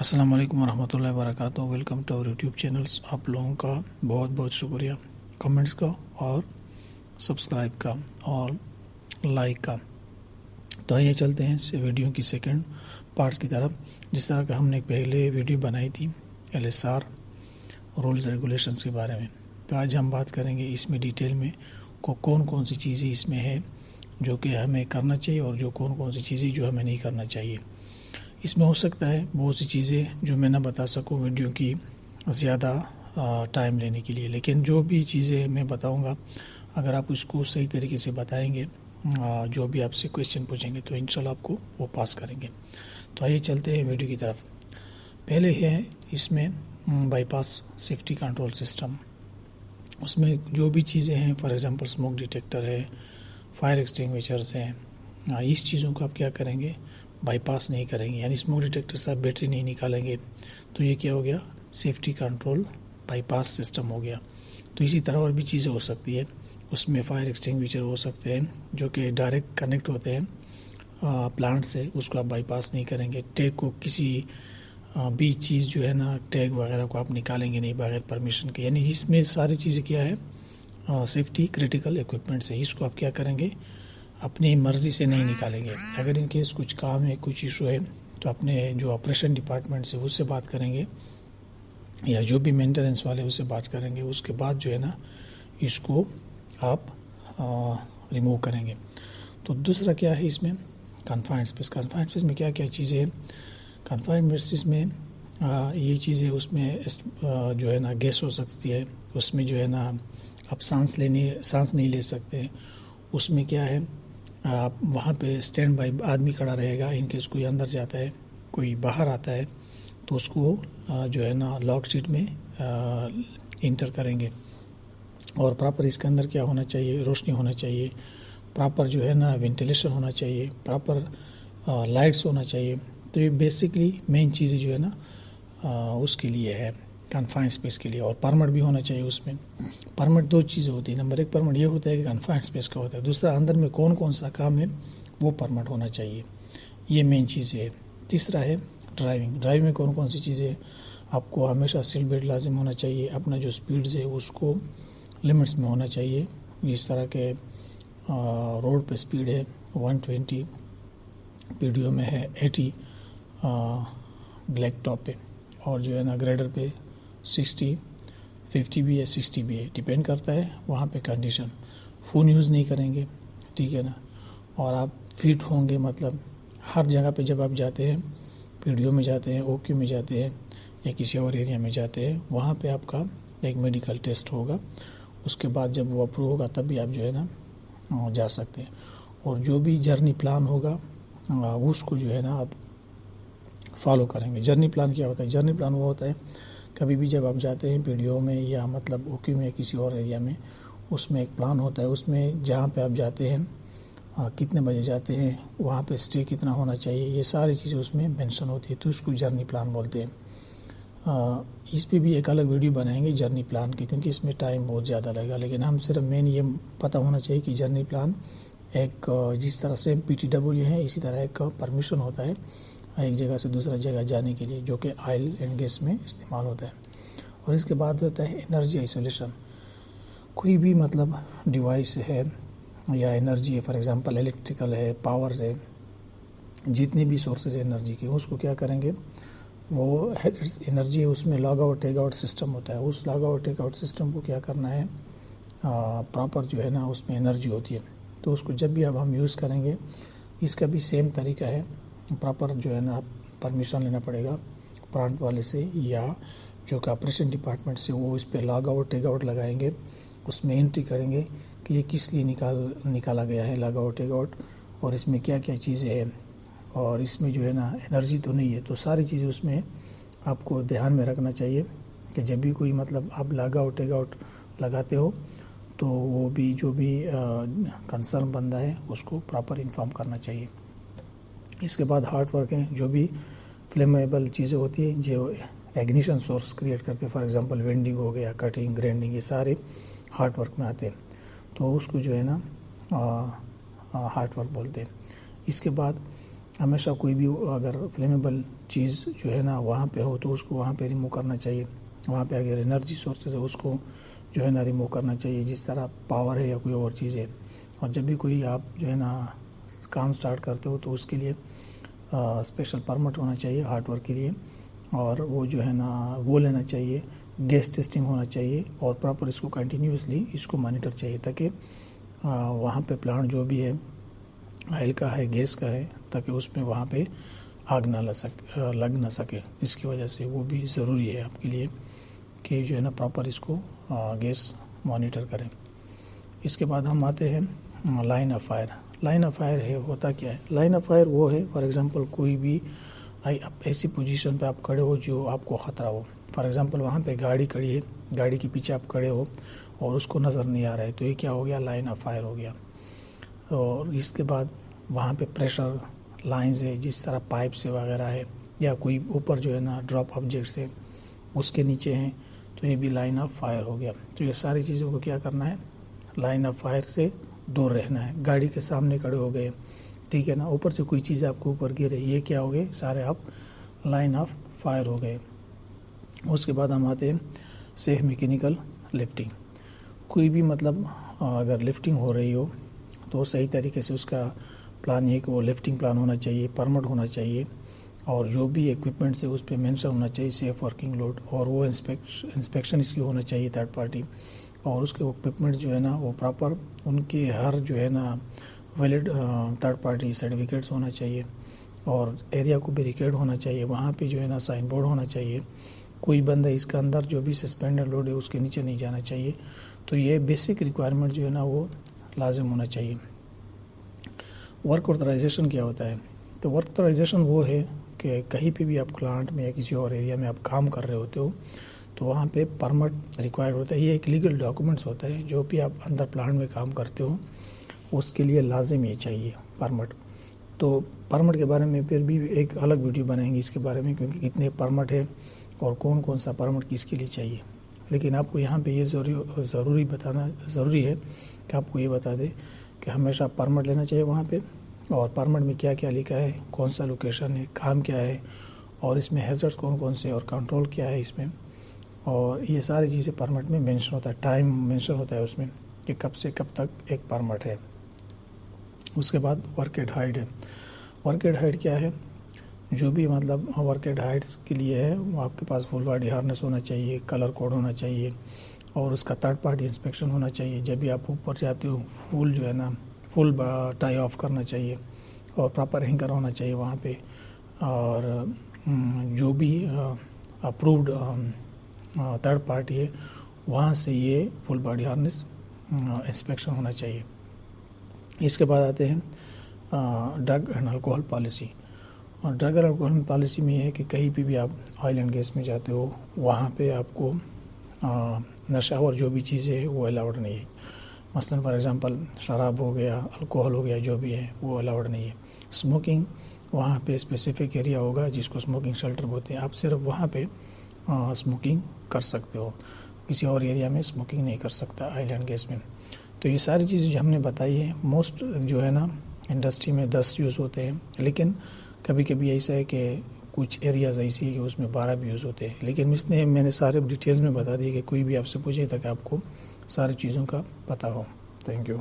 अस्सलाम वालेकुम वरहमतुल्लाहि वबरकातुहू। Welcome to our YouTube channels. आप लोगों का बहुत बहुत शुक्रिया कमेंट्स का और सब्सक्राइब का और लाइक का। तो आइए चलते हैं इस वीडियो की सेकंड पार्ट्स की तरफ। जिस तरह का हमने पहले वीडियो बनाई थी LSR रूल्स रेगुलेशंस के बारे में, तो आज हम बात करेंगे इसमें डिटेल में कौन कौन सी चीज़ें इसमें है जो कि हमें करना चाहिए और जो कौन कौन सी चीज़ें जो हमें नहीं करना चाहिए। इसमें हो सकता है बहुत सी चीज़ें जो मैं ना बता सकूं वीडियो की ज़्यादा टाइम लेने के लिए, लेकिन जो भी चीज़ें मैं बताऊंगा अगर आप उसको सही तरीके से बताएंगे, जो भी आपसे क्वेश्चन पूछेंगे तो इंशाल्लाह आपको वो पास करेंगे। तो आइए चलते हैं वीडियो की तरफ। पहले है इसमें बाईपास सेफ्टी कंट्रोल सिस्टम। उसमें जो भी चीज़ें हैं, फॉर एग्ज़ाम्पल स्मोक डिटेक्टर है, फायर एक्सटिंग्विशर्स हैं, इस चीज़ों को आप क्या करेंगे, बाईपास नहीं करेंगे। यानी स्मोक डिटेक्टर से आप बैटरी नहीं निकालेंगे तो ये क्या हो गया, सेफ्टी कंट्रोल बाईपास सिस्टम हो गया। तो इसी तरह और भी चीज़ें हो सकती है। उसमें फायर एक्सटिंग्विशर हो सकते हैं जो कि डायरेक्ट कनेक्ट होते हैं प्लांट से, उसको आप बाईपास नहीं करेंगे। टैग को किसी भी चीज़ जो है ना, टैग वगैरह को आप निकालेंगे नहीं बगैर परमिशन के। यानी इसमें सारी चीज़ें क्या है, सेफ्टी क्रिटिकल इक्विपमेंट्स है। इसको आप क्या करेंगे, अपनी मर्ज़ी से नहीं निकालेंगे। अगर इन केस कुछ काम है, कुछ इशू है, तो अपने जो ऑपरेशन डिपार्टमेंट से उससे बात करेंगे या जो भी मेंटेनेंस वाले उससे बात करेंगे। उसके बाद जो है ना इसको आप रिमूव करेंगे। तो दूसरा क्या है इसमें, कन्फाइंड स्पेस। कन्फाइंड स्पेस में क्या क्या चीज़ें हैं। कन्फाइंड स्पेस में ये चीज़ें उसमें जो है ना गैस हो सकती है। उसमें जो है ना आप सांस नहीं ले सकते। उसमें क्या है, आप वहाँ पे स्टैंड बाई आदमी खड़ा रहेगा। इनकेस कोई अंदर जाता है, कोई बाहर आता है तो उसको जो है ना लॉक सीट में इंटर करेंगे। और प्रॉपर इसके अंदर क्या होना चाहिए, रोशनी होना चाहिए, प्रॉपर जो है ना वेंटिलेशन होना चाहिए, प्रॉपर लाइट्स होना चाहिए। तो ये बेसिकली मेन चीज़ें जो है ना उसके लिए है, कन्फाइंड स्पेस के लिए। और परमिट भी होना चाहिए उसमें। परमिट दो चीज़ें होती है। नंबर एक परमिट ये होता है कि कन्फाइंड स्पेस का होता है, दूसरा अंदर में कौन कौन सा काम है वो परमिट होना चाहिए। ये मेन चीज़ें है। तीसरा है ड्राइविंग। ड्राइविंग में कौन कौन सी चीज़ें, आपको हमेशा सीट बेल्ट लाजिम होना चाहिए। अपना जो स्पीड्स है उसको लिमिट्स में होना चाहिए। जिस तरह के रोड पे स्पीड है 120, पीडीओ में है 80 ब्लैक टॉप पे, और जो है ना ग्रेडर पे 60, 50 भी है, 60 भी है, डिपेंड करता है वहाँ पे कंडीशन। फ़ोन यूज़ नहीं करेंगे, ठीक है ना। और आप फिट होंगे, मतलब हर जगह पे जब आप जाते हैं, पीडीओ में जाते हैं, ओक्यू में जाते हैं या किसी और एरिया में जाते हैं, वहाँ पे आपका एक मेडिकल टेस्ट होगा। उसके बाद जब वो अप्रूव होगा तब भी आप जो है ना जा सकते हैं। और जो भी जर्नी प्लान होगा उसको जो है ना आप फॉलो करेंगे। जर्नी प्लान क्या होता है, जर्नी प्लान वो होता है कभी भी जब आप जाते हैं पीडीओ में या मतलब ओक्यू में या किसी और एरिया में, उसमें एक प्लान होता है। उसमें जहाँ पे आप जाते हैं, कितने बजे जाते हैं, वहाँ पे स्टे कितना होना चाहिए, ये सारी चीज़ें उसमें मेंशन होती है। तो उसको जर्नी प्लान बोलते हैं। इस पे भी एक अलग वीडियो बनाएंगे जर्नी प्लान के, क्योंकि इसमें टाइम बहुत ज़्यादा लगेगा। लेकिन हम सिर्फ मेन ये पता होना चाहिए कि जर्नी प्लान एक जिस तरह से PTW है, इसी तरह एक परमिशन होता है एक जगह से दूसरा जगह जाने के लिए, जो कि ऑयल एंड गैस में इस्तेमाल होता है। और इसके बाद होता है एनर्जी आइसोलेशन। कोई भी मतलब डिवाइस है या एनर्जी है, फॉर एग्जांपल इलेक्ट्रिकल है, पावर्स है, जितने भी सोर्सेज एनर्जी के, उसको क्या करेंगे, वो एनर्जी है उसमें log out take out system होता है। उस log out take out system को क्या करना है, प्रॉपर जो है ना उसमें एनर्जी होती है। तो उसको जब भी अब हम यूज़ करेंगे, इसका भी सेम तरीका है। प्रॉपर जो है ना परमिशन लेना पड़ेगा प्लांट वाले से या जो कि ऑपरेशन डिपार्टमेंट से। वो इस पर लॉग आउट टेक आउट लगाएंगे, उसमें एंट्री करेंगे कि ये किस लिए निकाला गया है लॉग आउट टेक आउट, और इसमें क्या क्या चीज़ें हैं, और इसमें जो है ना एनर्जी तो नहीं है। तो सारी चीज़ें उसमें आपको ध्यान में रखना चाहिए कि जब भी कोई मतलब आप लॉग आउट टेक आउट लगाते हो तो वो भी जो भी कंसर्न बंदा है उसको प्रॉपर इन्फॉर्म करना चाहिए। इसके बाद हार्ड वर्क है। जो भी फ्लेमेबल चीज़ें होती हैं जो एग्निशन सोर्स क्रिएट करते हैं, फॉर एग्जांपल वेल्डिंग हो गया, कटिंग, ग्राइंडिंग, ये सारे हार्ड वर्क में आते हैं। तो उसको जो है ना हार्ड वर्क बोलते हैं। इसके बाद हमेशा कोई भी अगर फ्लेमेबल चीज़ जो है ना वहाँ पे हो तो उसको वहाँ पे रिमूव करना चाहिए। वहाँ पे अगर एनर्जी सोर्सेज है उसको जो है ना रिमूव करना चाहिए, जिस तरह पावर है या कोई और चीज़ है। और जब भी कोई आप जो है ना काम स्टार्ट करते हो तो उसके लिए स्पेशल परमिट होना चाहिए हार्डवर्क के लिए, और वो जो है ना वो लेना चाहिए, गैस टेस्टिंग होना चाहिए, और प्रॉपर इसको कंटिन्यूसली इसको मॉनिटर चाहिए, ताकि वहाँ पे प्लांट जो भी है ऑयल का है, गैस का है, ताकि उसमें वहाँ पे आग ना लग ना सके। इसकी वजह से वो भी ज़रूरी है आपके लिए कि जो है ना प्रॉपर इसको गैस मॉनिटर करें। इसके बाद हम आते हैं line of fire. Line of fire है, होता क्या है? लाइन ऑफ फायर वो है, फॉर एग्जांपल कोई भी ऐसी पोजीशन पे आप खड़े हो जो आपको ख़तरा हो। फॉर एग्जांपल वहाँ पे गाड़ी खड़ी है, गाड़ी के पीछे आप खड़े हो और उसको नज़र नहीं आ रहा है, तो ये क्या हो गया? लाइन ऑफ फायर हो गया। और इसके बाद वहाँ पे प्रेशर लाइंस है, जिस तरह पाइप से वगैरह है, या कोई ऊपर जो है ना ड्रॉप ऑब्जेक्ट्स है उसके नीचे हैं, तो ये भी लाइन ऑफ फायर हो गया। तो ये सारी चीज़ों को क्या करना है? लाइन ऑफ फायर से दूर रहना है। गाड़ी के सामने खड़े हो गए, ठीक है ना, ऊपर से कोई चीज़ आपको ऊपर गिरे, ये क्या हो गए? सारे आप लाइन ऑफ फायर हो गए। उसके बाद हम आते हैं सेफ मैकेनिकल लिफ्टिंग। कोई भी मतलब अगर लिफ्टिंग हो रही हो तो सही तरीके से उसका प्लान ये कि वो लिफ्टिंग प्लान होना चाहिए, परमिट होना चाहिए, और जो भी इक्विपमेंट्स है उस पर मेंशन होना चाहिए सेफ वर्किंग लोड, और वो इंस्पेक्शन इसकी होना चाहिए थर्ड पार्टी, और उसके इक्विपमेंट्स जो है ना वो प्रॉपर उनके हर जो है ना वैलिड थर्ड पार्टी सर्टिफिकेट्स होना चाहिए, और एरिया को बैरिकेड होना चाहिए, वहाँ पे जो है ना साइन बोर्ड होना चाहिए, कोई बंदा इसका अंदर जो भी सस्पेंडेड लोड है उसके नीचे नहीं जाना चाहिए। तो ये बेसिक रिक्वायरमेंट जो है ना वो लाजिम होना चाहिए। वर्क ऑथराइजेशन क्या होता है? तो वर्क ऑथराइजेशन वो है कि कहीं पे भी आप प्लांट में या किसी और एरिया में आप काम कर रहे होते हो तो वहाँ पे परमिट रिक्वायर्ड होता है। ये एक लीगल डॉक्यूमेंट्स होता है, जो भी आप अंदर प्लांट में काम करते हो उसके लिए लाजिम ये चाहिए परमिट। तो परमिट के बारे में फिर भी एक अलग वीडियो बनाएंगे इसके बारे में, क्योंकि कितने परमिट है और कौन कौन सा परमिट किसके लिए चाहिए। लेकिन आपको यहाँ पे ये ज़रूरी बताना ज़रूरी है कि आपको ये बता दें कि हमेशा परमिट लेना चाहिए वहाँ पे, और परमिट में क्या क्या लिखा है, कौन सा लोकेशन है, काम क्या है, और इसमें हैज़र्ड्स कौन कौन से, और कंट्रोल क्या है इसमें, और ये सारी चीज़ें परमिट में मेंशन होता है। टाइम मेंशन होता है उसमें कि कब से कब तक एक परमिट है। उसके बाद वर्क एट हाइट है। वर्क एट हाइट क्या है? जो भी मतलब वर्क एट हाइट्स के लिए है वो आपके पास फुल बॉडी हार्नेस होना चाहिए, कलर कोड होना चाहिए, और उसका थर्ड पार्टी इंस्पेक्शन होना चाहिए। जब भी आप ऊपर जाते हो फुल जो है ना फुल टाई ऑफ करना चाहिए, और प्रॉपर हैंगर होना चाहिए वहाँ पे, और जो भी अप्रूव्ड थर्ड पार्टी है वहाँ से ये फुल बॉडी हार्नेस इंस्पेक्शन होना चाहिए। इसके बाद आते हैं ड्रग एंड अल्कोहल पॉलिसी। और ड्रग एंड अल्कोहल पॉलिसी में ये है कि कहीं भी आप ऑयल एंड गैस में जाते हो वहाँ पे आपको नशा और जो भी चीज़ें है वो अलाउड नहीं है। मसलन फॉर एग्जांपल शराब हो गया, अल्कोहल हो गया, जो भी है वो अलाउड नहीं है। स्मोकिंग वहाँ पे स्पेसिफिक एरिया होगा जिसको स्मोकिंग शेल्टर बोलते हैं, आप सिर्फ वहाँ पे स्मोकिंग कर सकते हो, किसी और एरिया में स्मोकिंग नहीं कर सकता ऑयल एंड गैस में। तो ये सारी चीज़ें जो हमने बताई है मोस्ट जो है ना इंडस्ट्री में 10 यूज़ होते हैं, लेकिन कभी कभी ऐसा है कि कुछ एरियाज़ ऐसी है कि उसमें 12 भी यूज़ होते हैं। लेकिन इसने मैंने सारे डिटेल्स में बता दिए कि कोई भी आपसे पूछे तक आपको सारी चीज़ों का पता हो। Thank you.